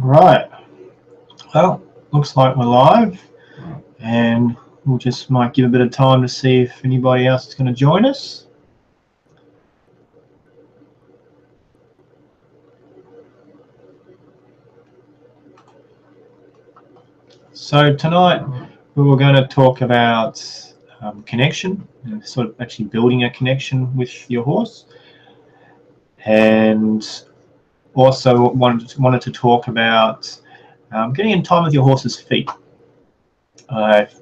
Right, well, looks like we're live, and we'll just might give a bit of time to see if anybody else is going to join us. So tonight we were going to talk about connection, and sort of actually building a connection with your horse, and also wanted to talk about getting in time with your horse's feet. I've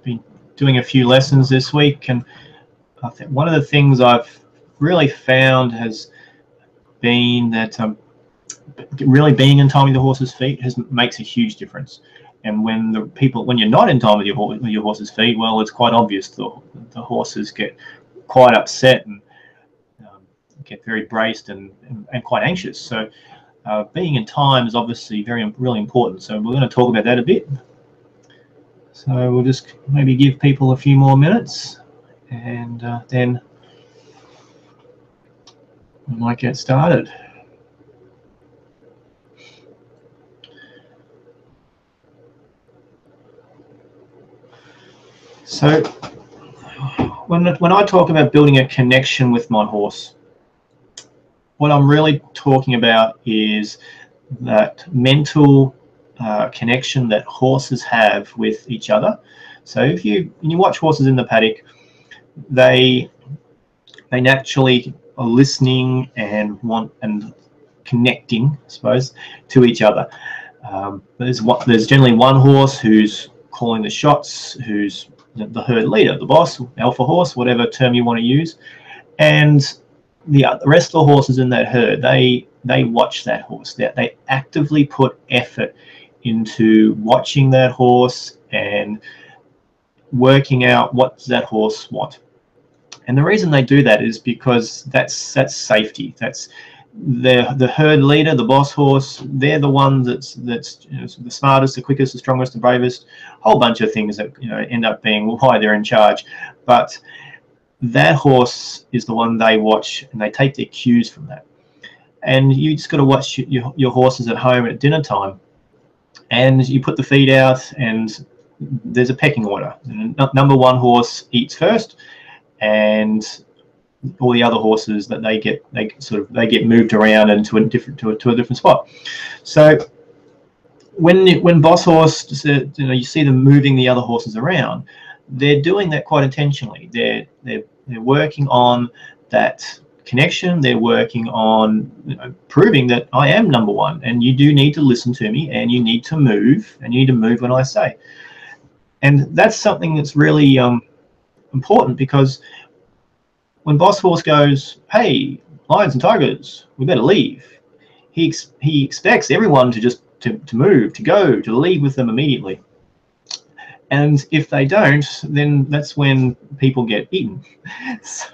been doing a few lessons this week, and I think one of the things I've really found has been that really being in time with the horse's feet makes a huge difference. And when you're not in time with your horse's feet, well, it's quite obvious. The horses get quite upset and get very braced and quite anxious. So being in time is obviously really important. So we're going to talk about that a bit. So we'll just maybe give people a few more minutes, and then we might get started. So when I talk about building a connection with my horse, what I'm really talking about is that mental connection that horses have with each other. So when you watch horses in the paddock, they naturally are listening and connecting, I suppose, to each other. There's generally one horse who's calling the shots, who's the herd leader, the boss, alpha horse, whatever term you want to use, and the rest of the horses in that herd, they watch that horse. They actively put effort into watching that horse and working out what does that horse want. And the reason they do that is because that's safety. That's the herd leader, the boss horse. They're the one that's the smartest, the quickest, the strongest, the bravest. A whole bunch of things that end up being why they're in charge. But that horse is the one they watch, and they take their cues from that. And you just got to watch your horses at home at dinner time, and you put the feed out, and there's a pecking order. Number one horse eats first, and all the other horses that they get moved around into a different spot. So when boss horse, you see them moving the other horses around, they're doing that quite intentionally. They're working on that connection. They're working on proving that I am number one, and you do need to listen to me, and you need to move, and you need to move when I say. And that's something that's really important, because when boss horse goes, hey, lions and tigers, we better leave, he expects everyone to just to move, to go, to leave with them immediately. And if they don't, then that's when people get eaten. So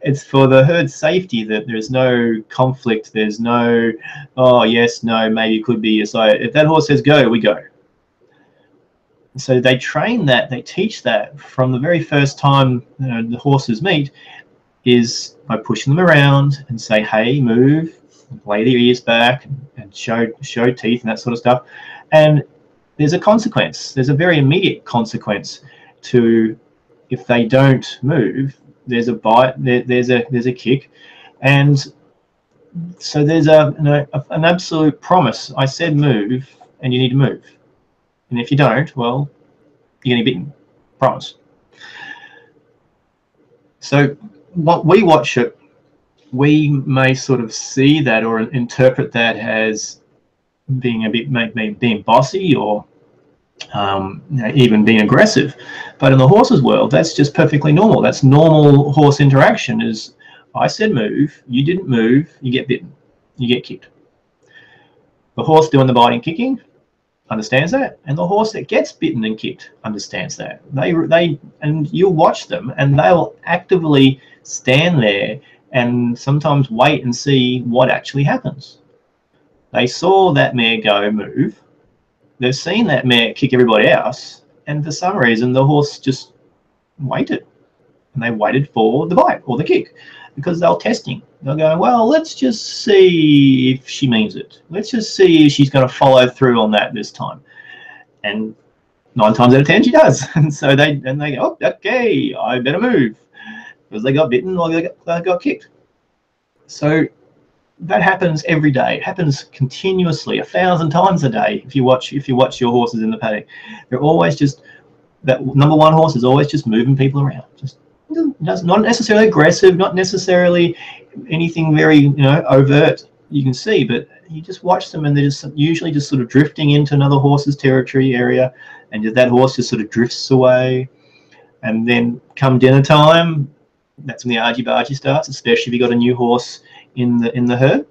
it's for the herd's safety that there's no conflict. There's no, oh, yes, no, maybe it could be. So if that horse says go, we go. So they train that, they teach that from the very first time the horses meet, is by pushing them around and say, hey, move, lay their ears back and show teeth and that sort of stuff. And there's a consequence. There's a very immediate consequence to if they don't move. There's a bite. There's a kick, and so there's an absolute promise. I said move, and you need to move. And if you don't, well, you're going to be beaten. Promise. So what we watch it, we may sort of see that or interpret that as being a bit maybe being bossy or even being aggressive. But in the horse's world, that's just perfectly normal. That's normal horse interaction. Is I said move, you didn't move, you get bitten, you get kicked. The horse doing the biting, kicking, understands that, and the horse that gets bitten and kicked understands that. And you'll watch them, and they'll actively stand there and sometimes wait and see what actually happens. They saw that mare go move. They've seen that mare kick everybody else, and for some reason the horse just waited, and they waited for the bite or the kick. because they're testing. They're going, well, let's just see if she means it. Let's just see if she's going to follow through on that this time. And 9 times out of 10 she does. And so they go, oh, okay, I better move, because they got bitten or they got kicked. So that happens every day. It happens continuously, 1,000 times a day. If you watch your horses in the paddock, they're always just, that number 1 horse is always just moving people around. Just not necessarily aggressive, not necessarily anything very overt you can see, but you just watch them and they're just usually just sort of drifting into another horse's territory area, and that horse just sort of drifts away. And then come dinner time, that's when the argy-bargy starts, especially if you got a new horse in the herd.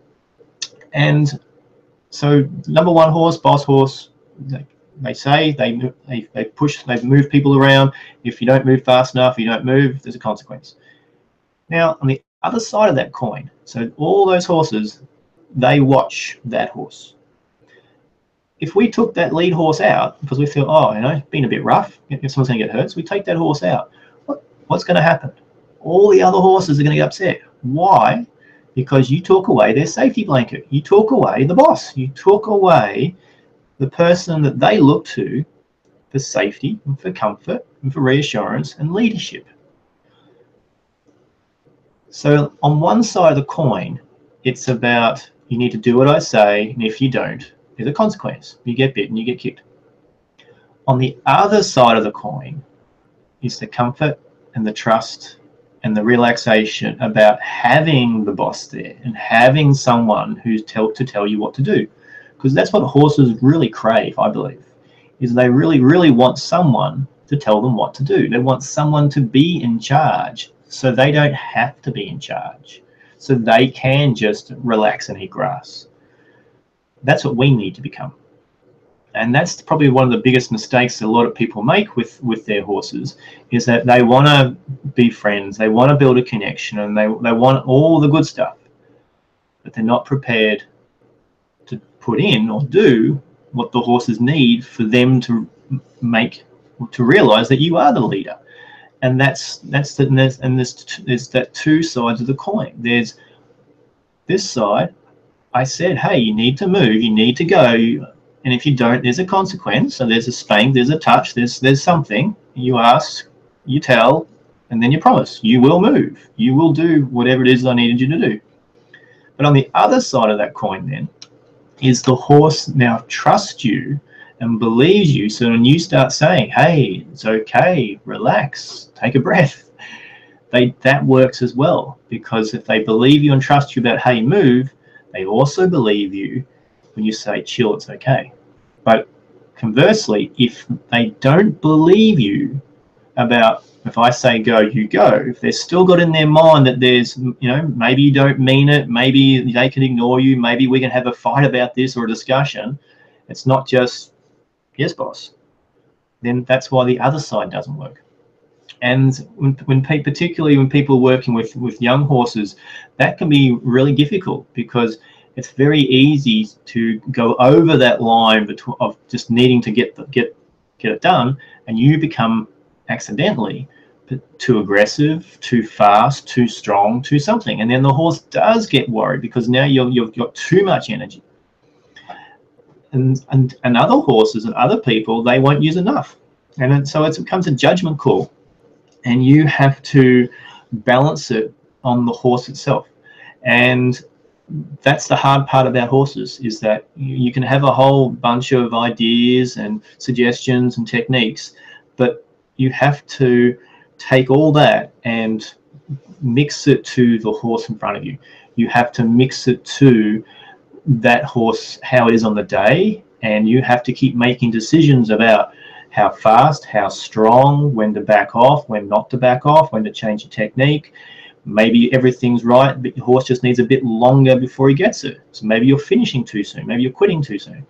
And so number 1 horse, boss horse, they say they push, they move people around. If you don't move fast enough, you don't move, there's a consequence. Now on the other side of that coin, so all those horses, they watch that horse. If we took that lead horse out because we feel, oh, been a bit rough, if someone's going to get hurt, so we take that horse out, what's going to happen? All the other horses are going to get upset. Why? Because you took away their safety blanket. You took away the boss. You took away the person that they look to for safety and for comfort and for reassurance and leadership. So on one side of the coin, it's about, you need to do what I say, and if you don't, there's a consequence. You get bitten, you get kicked. On the other side of the coin is the comfort and the trust and the relaxation about having the boss there and having someone who's to tell you what to do. Because that's what horses really crave, I believe, is they really, really want someone to tell them what to do. They want someone to be in charge, so they don't have to be in charge, so they can just relax and eat grass. That's what we need to become. And that's probably one of the biggest mistakes a lot of people make with their horses, is that they want to be friends, they want to build a connection, and they want all the good stuff, but they're not prepared to put in or do what the horses need for them to realize that you are the leader. And there's that 2 sides of the coin. There's this side, I said, hey, you need to move, you need to go, and if you don't, there's a consequence. So there's a spank, there's a touch, there's something. You ask, you tell, and then you promise. You will move. You will do whatever it is I needed you to do. But on the other side of that coin then is the horse now trusts you and believes you. So when you start saying, hey, it's okay, relax, take a breath, that works as well. Because if they believe you and trust you about how you move, they also believe you when you say, chill, it's okay. But conversely, if they don't believe you about, if I say go, you go, if they've still got in their mind that there's, maybe you don't mean it, maybe they can ignore you, maybe we can have a fight about this or a discussion, it's not just, yes, boss, then that's why the other side doesn't work. And particularly when people are working with young horses, that can be really difficult, because it's very easy to go over that line of just needing to get it done, and you become accidentally too aggressive, too fast, too strong, too something, and then the horse does get worried because now you've got too much energy. And other horses and other people, they won't use enough, and so it becomes a judgment call, and you have to balance it on the horse itself. And that's the hard part about horses, is that you can have a whole bunch of ideas and suggestions and techniques, but you have to take all that and mix it to the horse in front of you. You have to mix it to that horse, how it is on the day, and you have to keep making decisions about how fast, how strong, when to back off, when not to back off, when to change the technique. Maybe everything's right, but your horse just needs a bit longer before he gets it. So maybe you're finishing too soon. Maybe you're quitting too soon.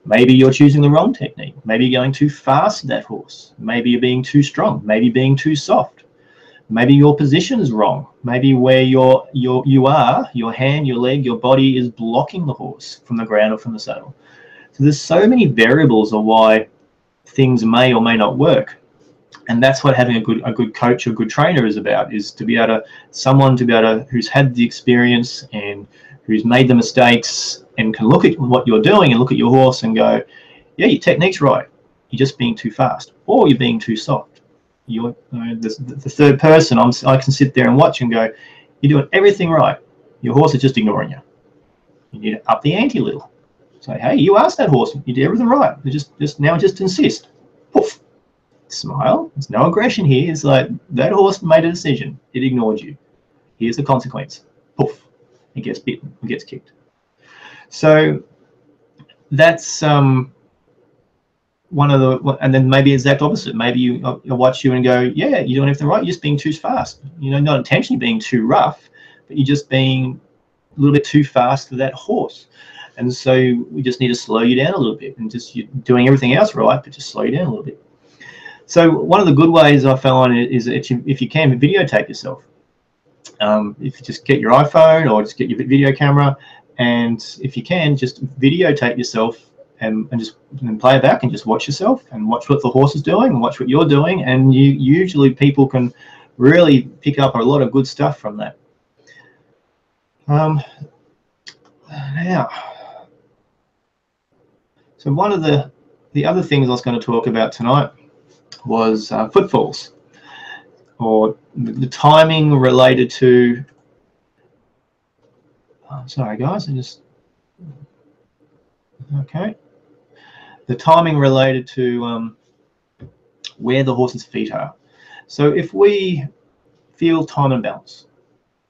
Maybe you're choosing the wrong technique. Maybe you're going too fast with that horse. Maybe you're being too strong. Maybe being too soft. Maybe your position is wrong. Maybe where you are, your hand, your leg, your body is blocking the horse from the ground or from the saddle. So there's so many variables of why things may or may not work. And that's what having a good coach or good trainer is about, is to be able to, who's had the experience and who's made the mistakes and can look at what you're doing and look at your horse and go, yeah, your technique's right, you're just being too fast, or you're being too soft. You're the third person. I can sit there and watch and go, you're doing everything right, your horse is just ignoring you. You need to up the ante a little. Say, hey, you asked that horse, you did everything right, you just insist. Poof. Smile. There's no aggression here. It's like, that horse made a decision, it ignored you, here's the consequence. Poof. It gets bitten, it gets kicked. So that's one of the, and then maybe exact opposite. Maybe you'll watch you and go, yeah, you're doing everything right, you're just being too fast. You know, not intentionally being too rough, but you're just being a little bit too fast for that horse. And so we just need to slow you down a little bit, and just, you're doing everything else right, but just slow you down a little bit. So one of the good ways I found is if you can, videotape yourself. If you just get your iPhone or just get your video camera, and if you can, just videotape yourself and just play it back and just watch yourself and watch what the horse is doing and watch what you're doing, and usually people can really pick up a lot of good stuff from that. Now, so one of the other things I was going to talk about tonight was footfalls, or the timing related to, sorry guys, okay, the timing related to where the horse's feet are. So if we feel time and balance,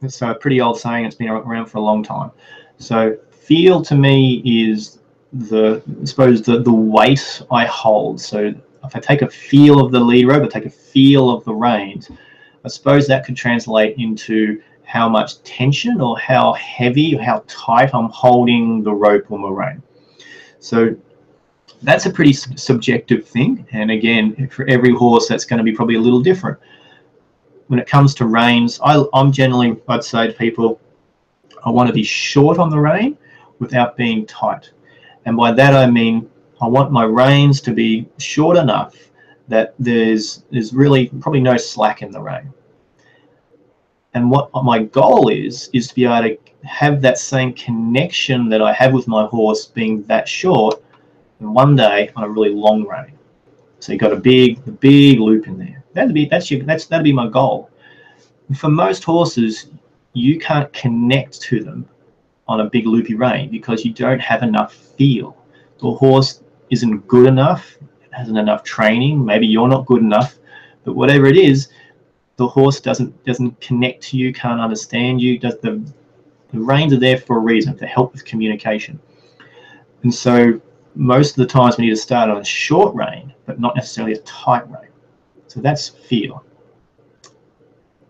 it's a pretty old saying, it's been around for a long time. So feel to me is I suppose the weight I hold. So if I take a feel of the lead rope, I take a feel of the reins, I suppose that could translate into how much tension or how heavy or how tight I'm holding the rope or my rein. So that's a pretty subjective thing, and again, for every horse that's going to be probably a little different. When it comes to reins, I'd say to people, I want to be short on the rein without being tight. And by that I mean, I want my reins to be short enough that there's really probably no slack in the rein. And what my goal is to be able to have that same connection that I have with my horse being that short, and one day on a really long rein. So you've got a big loop in there. That'd be my goal. For most horses, you can't connect to them on a big loopy rein because you don't have enough feel. The horse isn't good enough, it hasn't enough training, maybe you're not good enough, but whatever it is, the horse doesn't connect to you, can't understand you. The reins are there for a reason, to help with communication. And so most of the times we need to start on a short rein, but not necessarily a tight rein. So that's feel.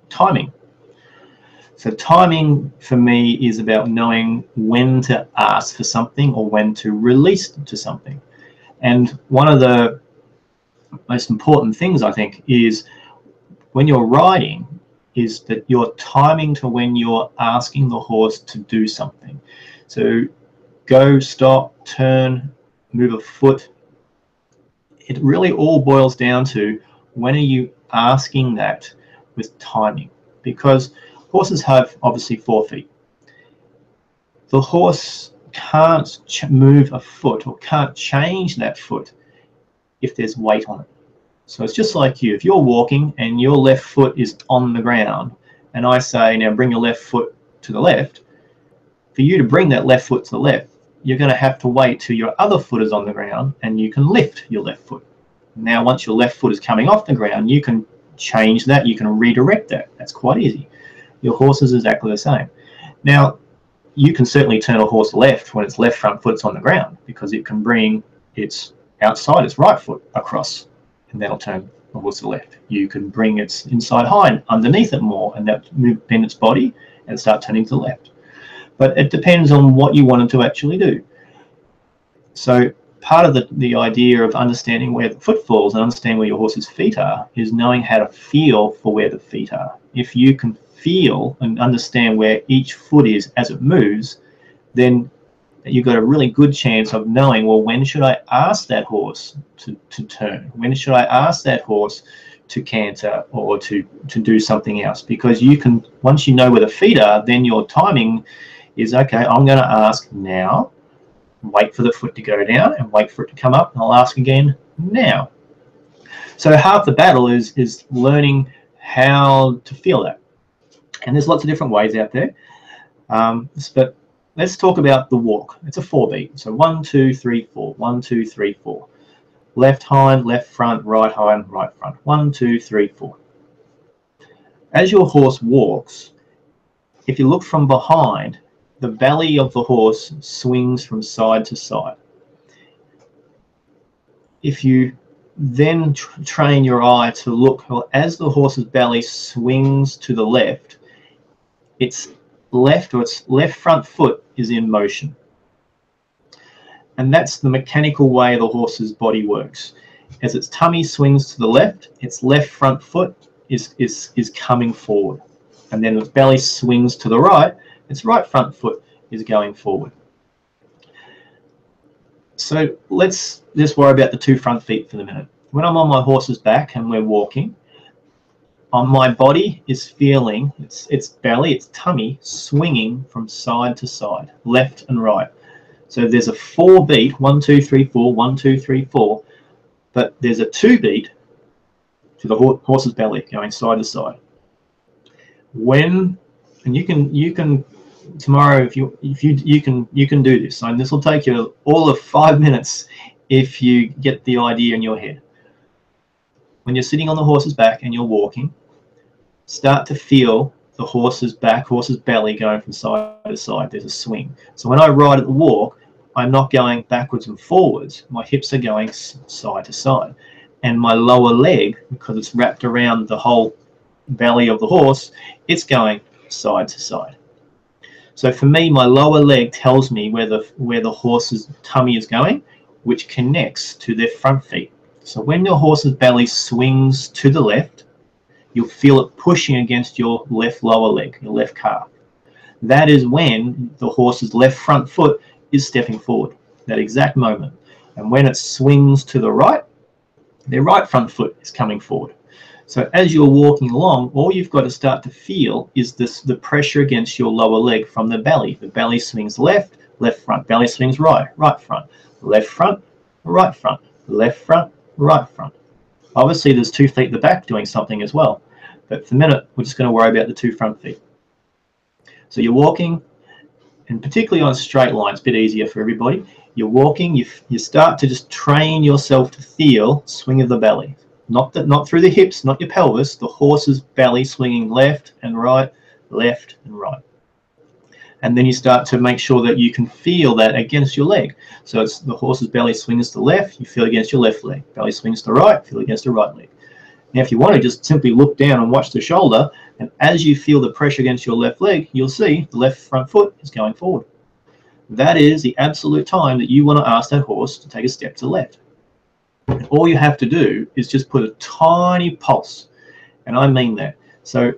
Timing. So timing for me is about knowing when to ask for something or when to release to something. And one of the most important things, I think, is when you're riding, is that you're timing to when you're asking the horse to do something. So go, stop, turn, move a foot. It really all boils down to, when are you asking that with timing? Because horses have obviously 4 feet. The horse can't move a foot or can't change that foot if there's weight on it. So it's just like you. If you're walking and your left foot is on the ground, and I say, now bring your left foot to the left, for you to bring that left foot to the left, you're going to have to wait till your other foot is on the ground and you can lift your left foot. Now, once your left foot is coming off the ground, you can change that, you can redirect that. That's quite easy. Your horse is exactly the same. Now, you can certainly turn a horse left when its left front foot's on the ground, because it can bring its right foot across, and that'll turn the horse to the left. You can bring its inside hind underneath it more, and that bend its body and start turning to the left. But it depends on what you want it to actually do. So part of the idea of understanding where the foot falls and understanding where your horse's feet are is knowing how to feel for where the feet are. If you can feel and understand where each foot is as it moves, then you've got a really good chance of knowing, well, when should I ask that horse to turn? When should I ask that horse to canter or to do something else, because you can, once you know where the feet are, then your timing is, okay, I'm going to ask now, wait for the foot to go down and wait for it to come up, and I'll ask again now. So half the battle is learning how to feel that. And there's lots of different ways out there. But let's talk about the walk. It's a 4-beat. So 1, 2, 3, 4. 1, 2, 3, 4. Left hind, left front, right hind, right front. 1, 2, 3, 4. As your horse walks, if you look from behind, the belly of the horse swings from side to side. If you then train your eye to look, well, as the horse's belly swings to the left, its left front foot is in motion. And that's the mechanical way the horse's body works. As its tummy swings to the left, its left front foot is coming forward. And then its belly swings to the right, its right front foot is going forward. So let's just worry about the 2 front feet for the minute. When I'm on my horse's back and we're walking, my body is feeling its belly, its tummy swinging from side to side, left and right. So there's a 4-beat, 1, 2, 3, 4, 1, 2, 3, 4, but there's a 2-beat to the horse's belly going side to side. And you can tomorrow, if you can do this, and this will take you all of 5 minutes if you get the idea in your head. When you're sitting on the horse's back and you're walking, start to feel the horse's back, horse's belly going from side to side. There's a swing. So when I ride at the walk, I'm not going backwards and forwards. My hips are going side to side. And my lower leg, because it's wrapped around the whole belly of the horse, it's going side to side. So for me, my lower leg tells me where the horse's tummy is going, which connects to their front feet. So when your horse's belly swings to the left, you'll feel it pushing against your left lower leg, your left calf. That is when the horse's left front foot is stepping forward, that exact moment. And when it swings to the right, their right front foot is coming forward. So as you're walking along, all you've got to start to feel is the pressure against your lower leg from the belly. The belly swings left, left front. Belly swings right, right front. Left front, right front. Left front, right front. Obviously, there's 2 feet at the back doing something as well. But for the minute, we're just going to worry about the 2 front feet. So you're walking, and particularly on straight lines, a bit easier for everybody. You're walking, you start to just train yourself to feel swing of the belly. Not through the hips, not your pelvis, the horse's belly swinging left and right, left and right. And then you start to make sure that you can feel that against your leg. So it's the horse's belly swings to the left, you feel against your left leg. Belly swings to the right, feel against the right leg. Now, if you want to just simply look down and watch the shoulder, and as you feel the pressure against your left leg, you'll see the left front foot is going forward. That is the absolute time that you want to ask that horse to take a step to the left. And all you have to do is just put a tiny pulse, and I mean that. So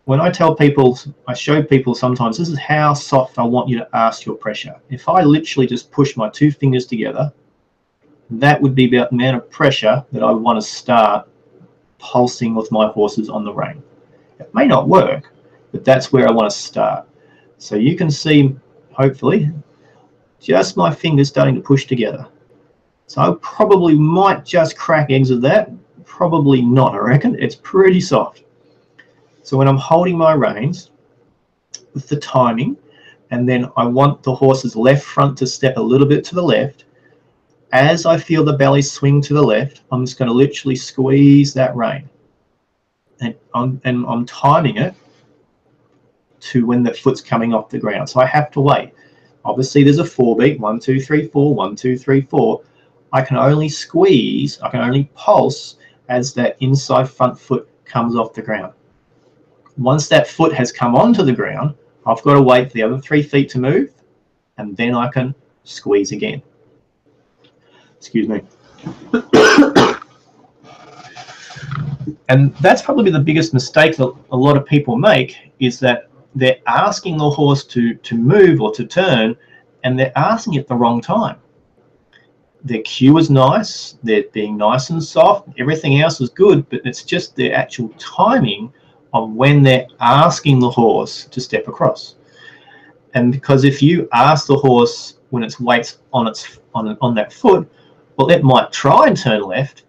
when I tell people, I show people sometimes, this is how soft I want you to ask your pressure. If I literally just push my 2 fingers together, that would be about the amount of pressure that I want to start pulsing with my horses on the rein. It may not work, but that's where I want to start. So you can see, hopefully, just my fingers starting to push together. So I probably might just crack eggs of that. Probably not, I reckon. It's pretty soft. So when I'm holding my reins with the timing, and then I want the horse's left front to step a little bit to the left, as I feel the belly swing to the left, I'm just going to literally squeeze that rein. And I'm timing it to when the foot's coming off the ground. So I have to wait. Obviously, there's a 4-beat, 1, 2, 3, 4, 1, 2, 3, 4. I can only squeeze, I can only pulse as that inside front foot comes off the ground. Once that foot has come onto the ground, I've got to wait for the other 3 feet to move, and then I can squeeze again. Excuse me. And that's probably the biggest mistake that a lot of people make, is that they're asking the horse to move or to turn, and they're asking it at the wrong time. their cue is nice, they're being nice and soft, everything else is good, but it's just the actual timing of when they're asking the horse to step across. And because if you ask the horse when its weight's on that foot, well, it might try and turn left,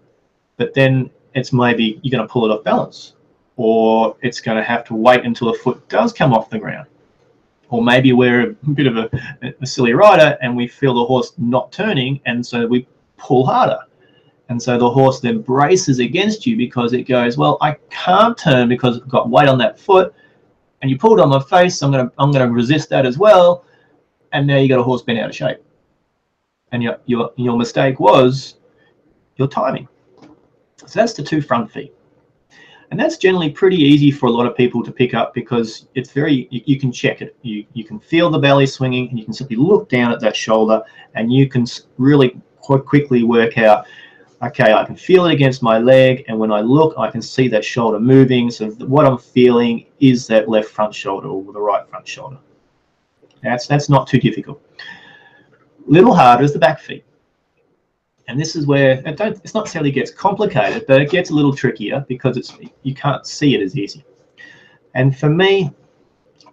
but then it's maybe you're going to pull it off balance, or it's going to have to wait until the foot does come off the ground. Or maybe we're a bit of a silly rider and we feel the horse not turning, and so we pull harder. And so the horse then braces against you because it goes, well, I can't turn because I've got weight on that foot, and you pulled on my face, so I'm gonna resist that as well. And now you got a horse bent out of shape. And your mistake was your timing. So that's the 2 front feet. And that's generally pretty easy for a lot of people to pick up because it's you can check it. You can feel the belly swinging, and you can simply look down at that shoulder, and you can really quite quickly work out, okay, I can feel it against my leg, and when I look, I can see that shoulder moving. So what I'm feeling is that left front shoulder or the right front shoulder. That's not too difficult. Little harder is the back feet. And this is where it's not necessarily gets complicated, but it gets a little trickier because you can't see it as easy. And for me,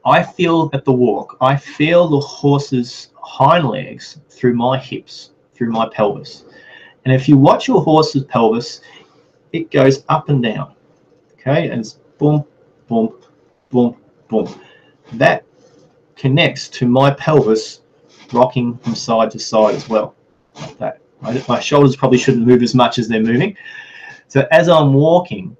I feel at the walk, I feel the horse's hind legs through my hips, through my pelvis. And if you watch your horse's pelvis, it goes up and down. Okay, and it's boom, boom, boom, boom. That connects to my pelvis rocking from side to side as well, like that. My shoulders probably shouldn't move as much as they're moving. So as I'm walking,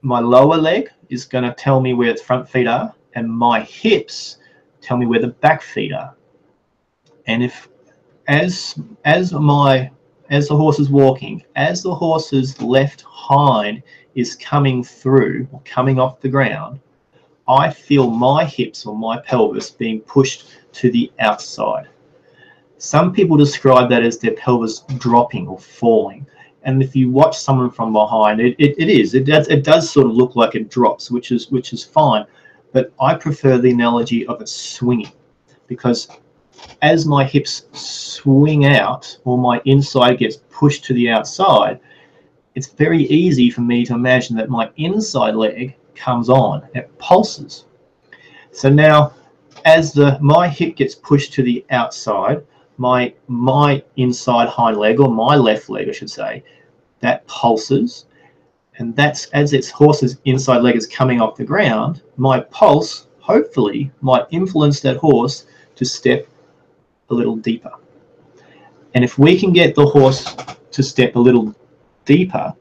my lower leg is going to tell me where its front feet are, and my hips tell me where the back feet are. And if as the horse is walking, as the horse's left hind is coming through or coming off the ground, I feel my hips or my pelvis being pushed to the outside. Some people describe that as their pelvis dropping or falling. And if you watch someone from behind, it does sort of look like it drops, which is fine. But I prefer the analogy of it swinging, because as my hips swing out or my inside gets pushed to the outside, it's very easy for me to imagine that my inside leg comes on, it pulses. So now as my hip gets pushed to the outside, my inside hind leg, or my left leg I should say, that pulses, and that's as its horse's inside leg is coming off the ground, my pulse hopefully might influence that horse to step a little deeper. And if we can get the horse to step a little deeper,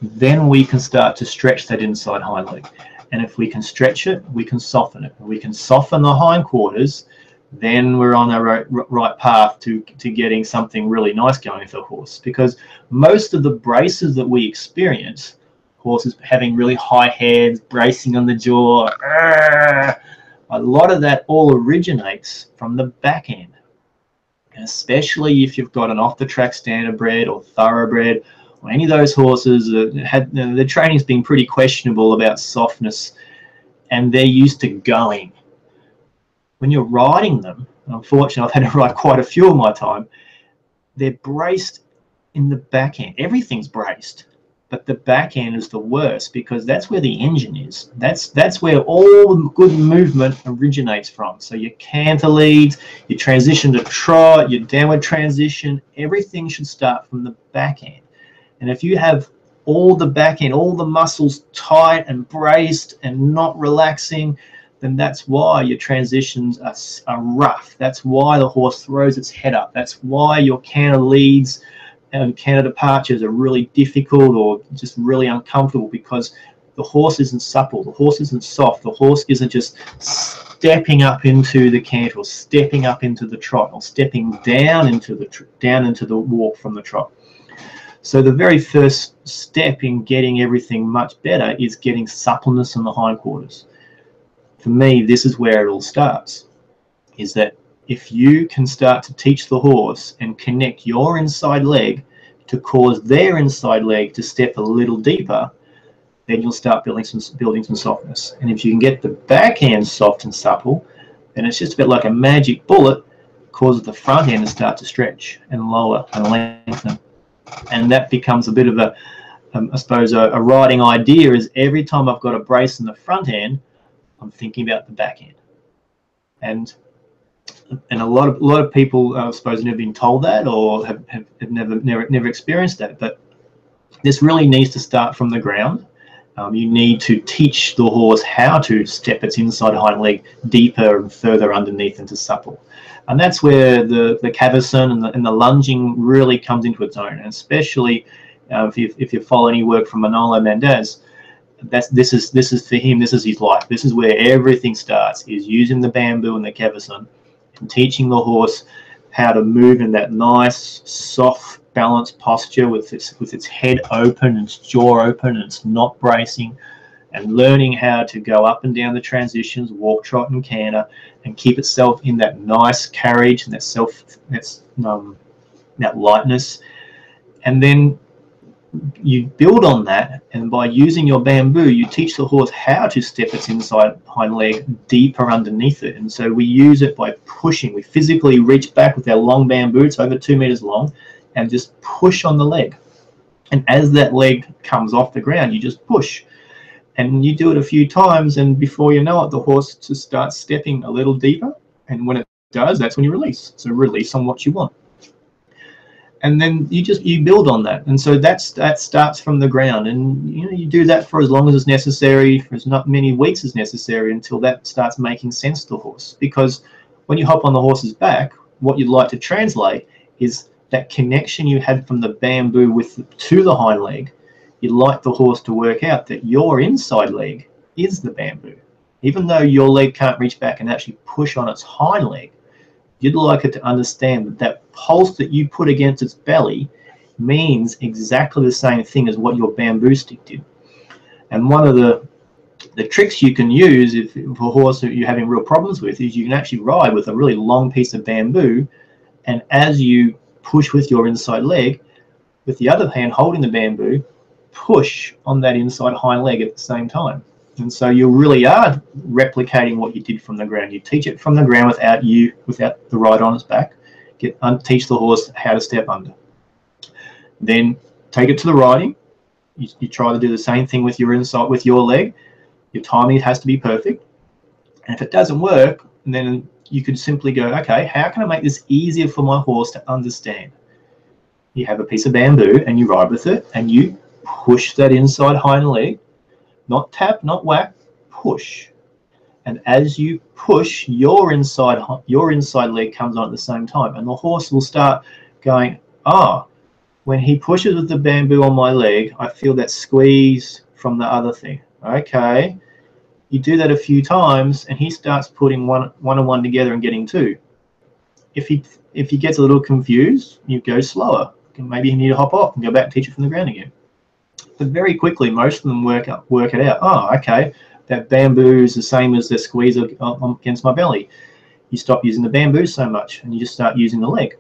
then we can start to stretch that inside hind leg. And if we can stretch it, we can soften it. If we can soften the hindquarters, then we're on the right path to getting something really nice going with the horse. Because most of the braces that we experience, horses having really high heads, bracing on the jaw, a lot of that all originates from the back end. And especially if you've got an off-the-track standardbred or thoroughbred, or any of those horses that had the training's been pretty questionable about softness, and they're used to going. When you're riding them, unfortunately I've had to ride quite a few of my time, they're braced in the back end. Everything's braced, but the back end is the worst, because that's where the engine is. That's where all the good movement originates from. So your canter leads, your transition to trot, your downward transition, everything should start from the back end. And if you have all the back end, all the muscles tight and braced and not relaxing, then that's why your transitions are rough. That's why the horse throws its head up. That's why your canter leads and canter departures are really difficult or just really uncomfortable, because the horse isn't supple, the horse isn't soft, the horse isn't just stepping up into the canter or stepping up into the trot or stepping down into the walk from the trot. So the very first step in getting everything much better is getting suppleness in the hindquarters. For me, this is where it all starts, is that if you can start to teach the horse and connect your inside leg to cause their inside leg to step a little deeper, then you'll start building some softness. And if you can get the back end soft and supple, then it's just a bit like a magic bullet. causes the front end to start to stretch and lower and lengthen. And that becomes a bit of a, I suppose, a riding idea is every time I've got a brace in the front end, I'm thinking about the back end. And a lot of people, I suppose, have never been told that or have never experienced that. But this really needs to start from the ground. You need to teach the horse how to step its inside hind leg deeper and further underneath into supple. And that's where the cavesson and the lunging really comes into its own. And especially if you follow any work from Manolo Mendez, this is for him, this is his life. This is where everything starts, is using the bamboo and the cavesson and teaching the horse how to move in that nice, soft, balanced posture with its head open and its jaw open and it's not bracing, and learning how to go up and down the transitions, walk, trot and canter, and keep itself in that nice carriage and that lightness. And then you build on that, and by using your bamboo you teach the horse how to step its inside hind leg deeper underneath it. And so we use it by pushing. We physically reach back with our long bamboo, it's over 2 meters long, and just push on the leg. And as that leg comes off the ground, you just push. And you do it a few times, and before you know it, the horse just starts stepping a little deeper. And when it does, that's when you release. So release on what you want. And then you build on that. And so that starts from the ground. And you do that for as long as it's necessary, for as not many weeks as necessary, until that starts making sense to the horse. Because when you hop on the horse's back, what you'd like to translate is that connection you had from the bamboo to the hind leg. You'd like the horse to work out that your inside leg is the bamboo. Even though your leg can't reach back and actually push on its hind leg, you'd like it to understand that that pulse that you put against its belly means exactly the same thing as what your bamboo stick did. And one of the tricks you can use if a horse that you're having real problems with is you can actually ride with a really long piece of bamboo, and as you push with your inside leg, with the other hand holding the bamboo, push on that inside hind leg at the same time. And so you really are replicating what you did from the ground. You teach it from the ground without the rider on its back. Teach the horse how to step under. Then take it to the riding. You try to do the same thing with your leg. Your timing has to be perfect. And if it doesn't work, then you could simply go, okay, how can I make this easier for my horse to understand? You have a piece of bamboo and you ride with it and you push that inside hind leg, not tap, not whack, push. And as you push, your inside leg comes on at the same time, and the horse will start going, when he pushes with the bamboo on my leg, I feel that squeeze from the other thing. Okay. You do that a few times and he starts putting one and one together and getting two. If he gets a little confused, you go slower. Maybe you need to hop off and go back and teach it from the ground again. But very quickly, most of them work it out. Okay, that bamboo is the same as the squeeze against my belly. You stop using the bamboo so much and you just start using the leg.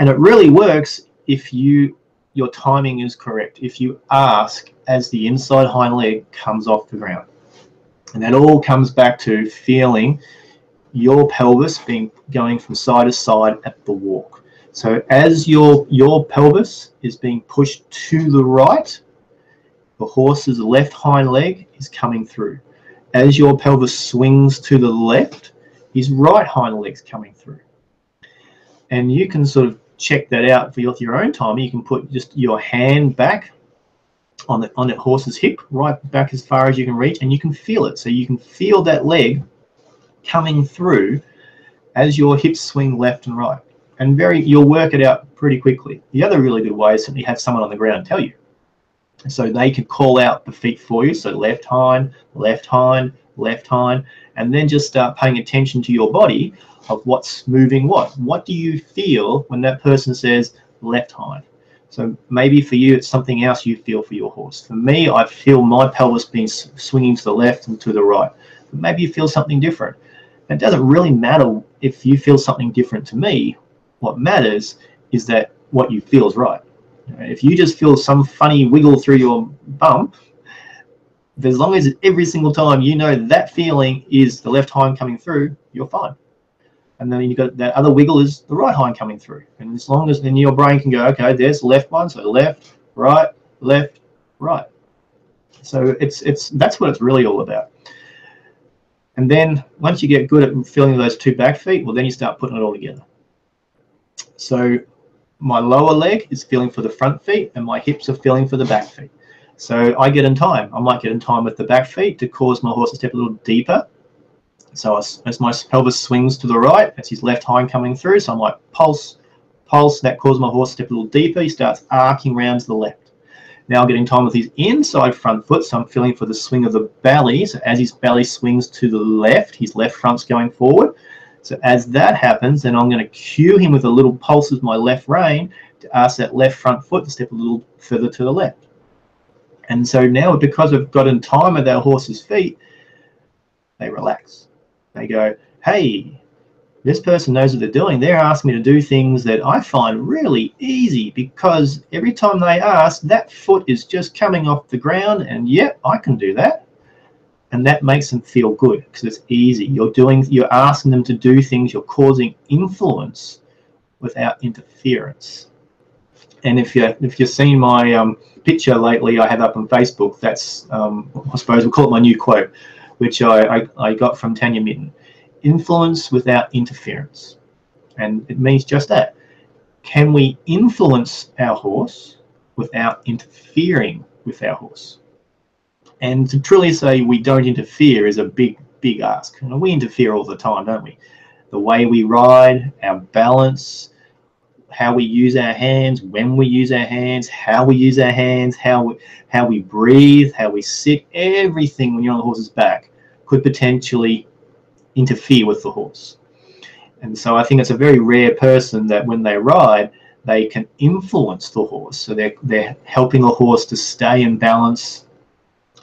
And it really works if your timing is correct. If you ask as the inside hind leg comes off the ground. And that all comes back to feeling your pelvis going from side to side at the walk. So as your pelvis is being pushed to the right, the horse's left hind leg is coming through. As your pelvis swings to the left, his right hind leg's coming through. And you can sort of check that out for your own time. You can put just your hand back on that horse's hip, right back as far as you can reach, and you can feel it. So you can feel that leg coming through as your hips swing left and right. And you'll work it out pretty quickly. The other really good way is simply have someone on the ground tell you. So they can call out the feet for you. So left hind, left hind, left hind, and then just start paying attention to your body of what's moving what. What do you feel when that person says left hind? So maybe for you, it's something else you feel for your horse. For me, I feel my pelvis being swinging to the left and to the right. But maybe you feel something different. It doesn't really matter if you feel something different to me. What matters is that what you feel is right. If you just feel some funny wiggle through your bump, as long as every single time you know that feeling is the left hind coming through, you're fine. and then you've got that other wiggle is the right hind coming through. And as long as then your brain can go, okay, there's the left one, so left, right, right. So that's what it's really all about. And then once you get good at feeling those two back feet, well, then you start putting it all together. So my lower leg is feeling for the front feet, and my hips are feeling for the back feet. So I get in time. I might get in time with the back feet to cause my horse to step a little deeper. So as my pelvis swings to the right, that's his left hind coming through. So I might pulse, that causes my horse to step a little deeper. He starts arcing round to the left. Now I'm getting time with his inside front foot, so I'm feeling for the swing of the belly. So as his belly swings to the left, his left front's going forward. So as that happens, then I'm going to cue him with a little pulse with my left rein to ask that left front foot to step a little further to the left. And so now, because I've got in time with our horse's feet, they relax. They go, hey, this person knows what they're doing. They're asking me to do things that I find really easy, because every time they ask, that foot is just coming off the ground, and yep, I can do that. And that makes them feel good because it's easy. You're asking them to do things, you're causing influence without interference. And if you've seen my picture lately I have up on Facebook, that's I suppose we'll call it my new quote, which I got from Tanya Mitten. Influence without interference. And it means just that. Can we influence our horse without interfering with our horse? And to truly say we don't interfere is a big ask. And we interfere all the time, don't we? The way we ride, our balance, how we use our hands, when we use our hands, how we use our hands, how we breathe, how we sit, everything when you're on the horse's back could potentially interfere with the horse. And so I think it's a very rare person that when they ride, they can influence the horse. So they're helping a horse to stay in balance,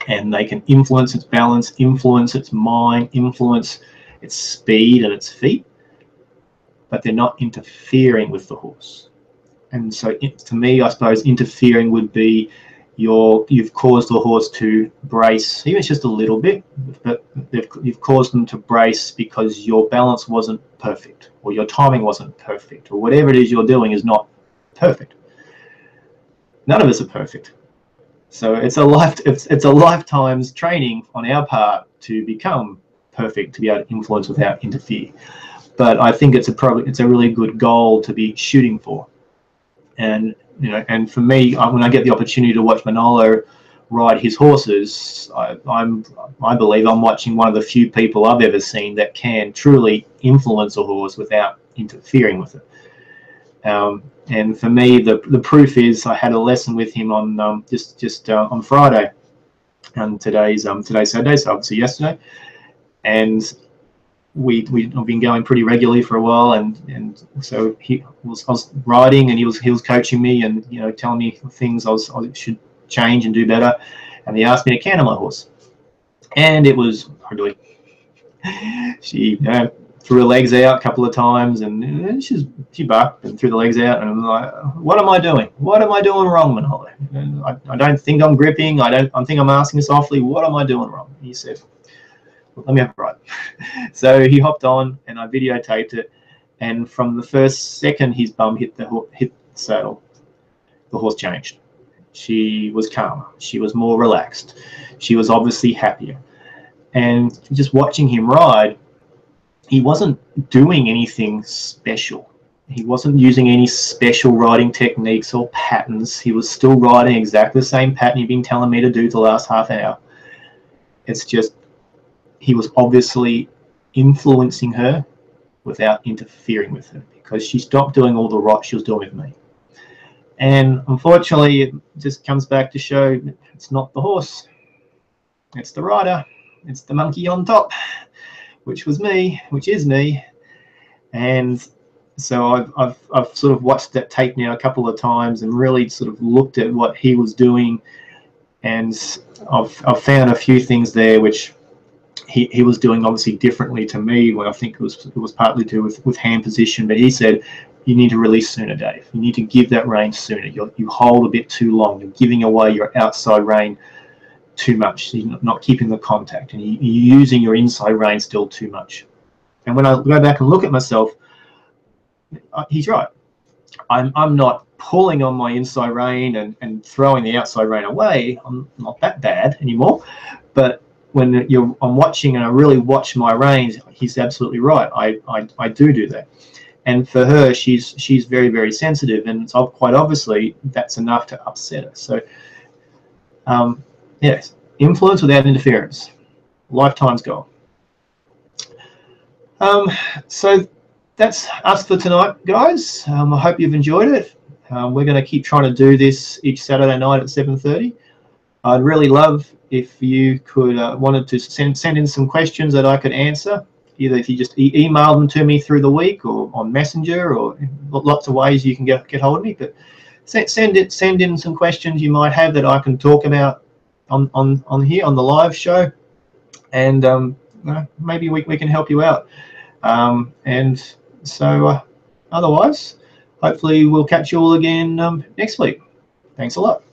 and they can influence its balance, influence its mind, influence its speed and its feet, but they're not interfering with the horse. And so to me, I suppose interfering would be you've caused the horse to brace, even if it's just a little bit, but you've caused them to brace because your balance wasn't perfect, or your timing wasn't perfect, or whatever it is you're doing is not perfect. None of us are perfect. So it's a lifetime's training on our part to become perfect, to be able to influence without interfere. But I think it's a really good goal to be shooting for. And and for me, when I get the opportunity to watch Manolo ride his horses, I believe I'm watching one of the few people I've ever seen that can truly influence a horse without interfering with it. And for me, the proof is I had a lesson with him on just on Friday, and today's Saturday, so obviously yesterday, and we've been going pretty regularly for a while, and so I was riding, and he was coaching me, and telling me things I should change and do better, and he asked me to canter my horse, and it was ugly. She threw her legs out a couple of times, and she bucked and threw the legs out, and I'm like, what am I doing? What am I doing wrong, Manolo? I don't think I'm gripping. I think I'm asking softly. What am I doing wrong? He said, let me have a ride. So he hopped on, and I videotaped it, and from the first second his bum hit the saddle, the horse changed. She was calmer. She was more relaxed. She was obviously happier. And just watching him ride, he wasn't doing anything special. He wasn't using any special riding techniques or patterns. He was still riding exactly the same pattern he'd been telling me to do the last half hour. It's just he was obviously influencing her without interfering with her, because she stopped doing all the rot she was doing with me. And unfortunately, it just comes back to show it's not the horse, it's the rider, it's the monkey on top, which is me. And so I've sort of watched that tape now a couple of times and really sort of looked at what he was doing, and I've found a few things there which he was doing obviously differently to me. When I think it was partly to do with hand position, but he said, you need to release sooner, Dave. You need to give that rein sooner. You hold a bit too long. You're giving away your outside rein too much. You're not keeping the contact, and you're using your inside rein still too much. And when I go back and look at myself, he's right. I'm not pulling on my inside rein and throwing the outside rein away. I'm not that bad anymore. But when I'm watching and I really watch my reins, he's absolutely right. I do that. And for her, she's very, very sensitive, and so quite obviously that's enough to upset her. So yes, influence without interference, lifetime's goal. So that's us for tonight, guys. I hope you've enjoyed it. We're going to keep trying to do this each Saturday night at 7:30. I'd really love if you could wanted to send in some questions that I could answer. Either if you just email them to me through the week or on Messenger, or lots of ways you can get hold of me. But send in some questions you might have that I can talk about on here on the live show, and maybe we can help you out. And so otherwise, hopefully we'll catch you all again next week. Thanks a lot.